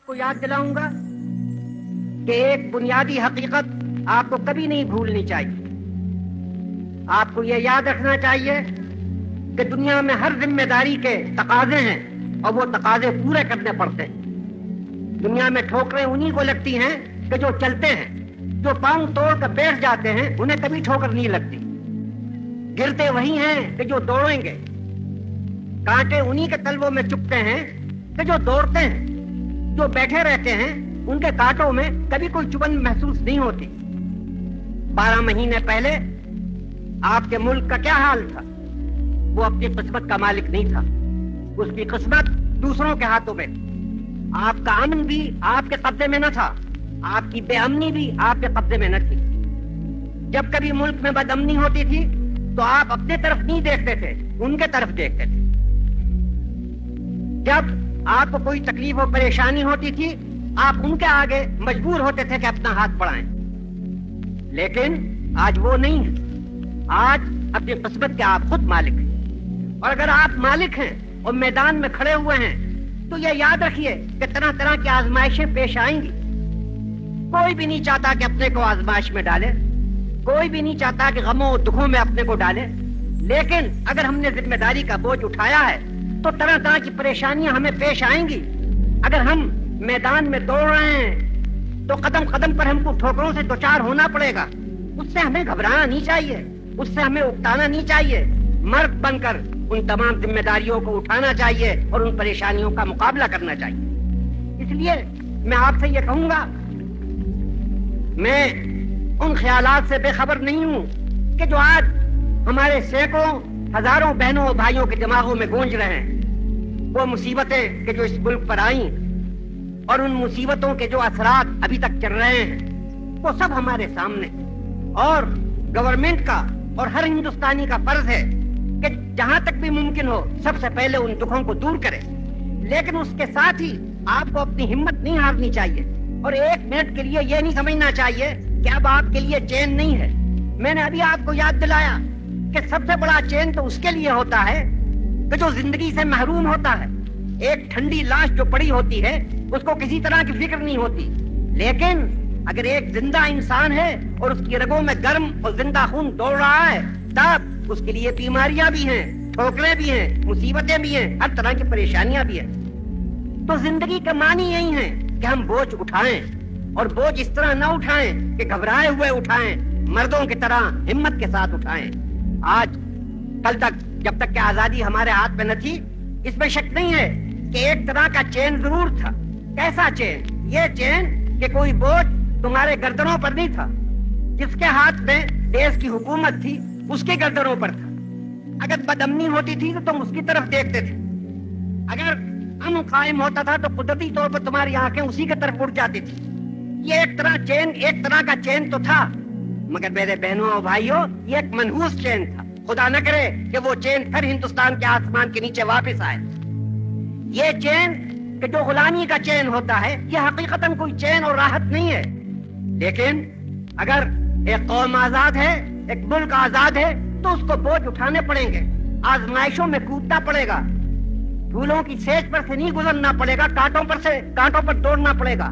کو یاد دلاؤں گا کہ ایک بنیادی حقیقت آپ کو کبھی نہیں بھولنی چاہیے. آپ کو یہ یاد رکھنا چاہیے کہ دنیا میں ہر ذمہ داری کے تقاضے ہیں اور وہ تقاضے پورے کرنے پڑتے ہیں. دنیا میں ٹھوکریں انہی کو لگتی ہیں کہ جو چلتے ہیں. جو پاؤں توڑ کر بیٹھ جاتے ہیں انہیں کبھی ٹھوکر نہیں لگتی. گرتے وہی ہیں کہ جو دوڑیں گے. کانٹے انہی کے تلووں میں چپتے ہیں کہ جو دوڑتے ہیں. جو بیٹھے رہتے ہیں ان کے کانٹوں میں کبھی کوئی چبن محسوس نہیں ہوتی. 12 مہینے پہلے آپ کے ملک کا کیا حال تھا؟ وہ اپنی قسمت کا مالک نہیں تھا. اس کی قسمت دوسروں کے ہاتھوں میں. آپ کا امن بھی آپ کے قبضے میں نہ تھا. آپ کی بے امنی بھی آپ کے قبضے میں نہ تھی. جب کبھی ملک میں بد امنی ہوتی تھی تو آپ اپنے طرف نہیں دیکھتے تھے, ان کے طرف دیکھتے تھے. جب آپ کو کوئی تکلیف و پریشانی ہوتی تھی آپ ان کے آگے مجبور ہوتے تھے کہ اپنا ہاتھ بڑھائیں. لیکن آج وہ نہیں ہے. آج اپنی قسمت کے آپ خود مالک ہیں. اور اگر آپ مالک ہیں اور میدان میں کھڑے ہوئے ہیں تو یہ یاد رکھیے کہ طرح طرح کی آزمائشیں پیش آئیں گی. کوئی بھی نہیں چاہتا کہ اپنے کو آزمائش میں ڈالے. کوئی بھی نہیں چاہتا کہ غموں اور دکھوں میں اپنے کو ڈالے. لیکن اگر ہم نے ذمہ داری کا بوجھ اٹھایا ہے تو طرح طرح کی پریشانیاں ہمیں پیش آئیں گی. اگر ہم میدان میں دوڑ رہے ہیں تو قدم قدم پر ہم کو ٹھوکروں سے دوچار ہونا پڑے گا. اس سے ہمیں گھبرانا نہیں چاہیے, اس سے ہمیں اکتانا نہیں چاہیے. مرد بن کر ان تمام ذمہ داریوں کو اٹھانا چاہیے اور ان پریشانیوں کا مقابلہ کرنا چاہیے. اس لیے میں آپ سے یہ کہوں گا, میں ان خیالات سے بے خبر نہیں ہوں کہ جو آج ہمارے سینکڑوں ہزاروں بہنوں اور بھائیوں کے دماغوں میں گونج رہے ہیں. وہ مصیبتیں کہ جو اس ملک پر آئیں اور ان مصیبتوں کے جو اثرات ابھی تک چل رہے ہیں وہ سب ہمارے سامنے. اور گورنمنٹ کا اور ہر ہندوستانی کا فرض ہے کہ جہاں تک بھی ممکن ہو سب سے پہلے ان دکھوں کو دور کرے. لیکن اس کے ساتھ ہی آپ کو اپنی ہمت نہیں ہارنی چاہیے اور ایک منٹ کے لیے یہ نہیں سمجھنا چاہیے کہ اب آپ کے لیے چین نہیں ہے. میں نے ابھی آپ کو یاد دلایا کہ سب سے بڑا چین تو اس کے لیے ہوتا ہے کہ جو زندگی سے محروم ہوتا ہے. ایک ٹھنڈی لاش جو پڑی ہوتی ہے اس کو کسی طرح کی فکر نہیں ہوتی. لیکن اگر ایک زندہ انسان ہے اور اس کی رگوں میں گرم اور زندہ خون دوڑ رہا ہے تب اس کے لیے بیماریاں بھی ہیں, ٹھوکریں بھی ہیں, مصیبتیں بھی ہیں, ہر طرح کی پریشانیاں بھی ہیں. تو زندگی کا معنی یہی ہے کہ ہم بوجھ اٹھائیں اور بوجھ اس طرح نہ اٹھائیں کہ گھبرائے ہوئے اٹھائیں, مردوں کی طرح ہمت کے ساتھ اٹھائیں. آج کل تک جب تک کہ آزادی ہمارے ہاتھ میں نہ تھی اس میں شک نہیں ہے کہ ایک طرح کا چین ضرور تھا. کیسا چین؟ یہ چین کہ کوئی بوجھ تمہارے گردنوں پر نہیں تھا. جس کے ہاتھ میں دیش کی حکومت تھی اس کے گردنوں پر تھا. اگر بدامنی ہوتی تھی تو تم اس کی طرف دیکھتے تھے. اگر امن قائم ہوتا تھا تو قدرتی طور پر تمہاری آنکھیں اسی کی طرف اڑ جاتی تھی. یہ ایک طرح کا چین تو تھا, مگر میرے بہنوں اور بھائیوں یہ ایک منحوس چین تھا. خدا نہ کرے کہ وہ چین پھر ہندوستان کے آسمان کے نیچے واپس آئے. یہ چین کہ جو غلامی کا چین ہوتا ہے یہ حقیقتاً کوئی چین اور راحت نہیں ہے. لیکن اگر ایک قوم آزاد ہے, ایک ملک آزاد ہے تو اس کو بوجھ اٹھانے پڑیں گے, آزمائشوں میں کودنا پڑے گا, پھولوں کی سیج پر سے نہیں گزرنا پڑے گا, کانٹوں پر دوڑنا پڑے گا.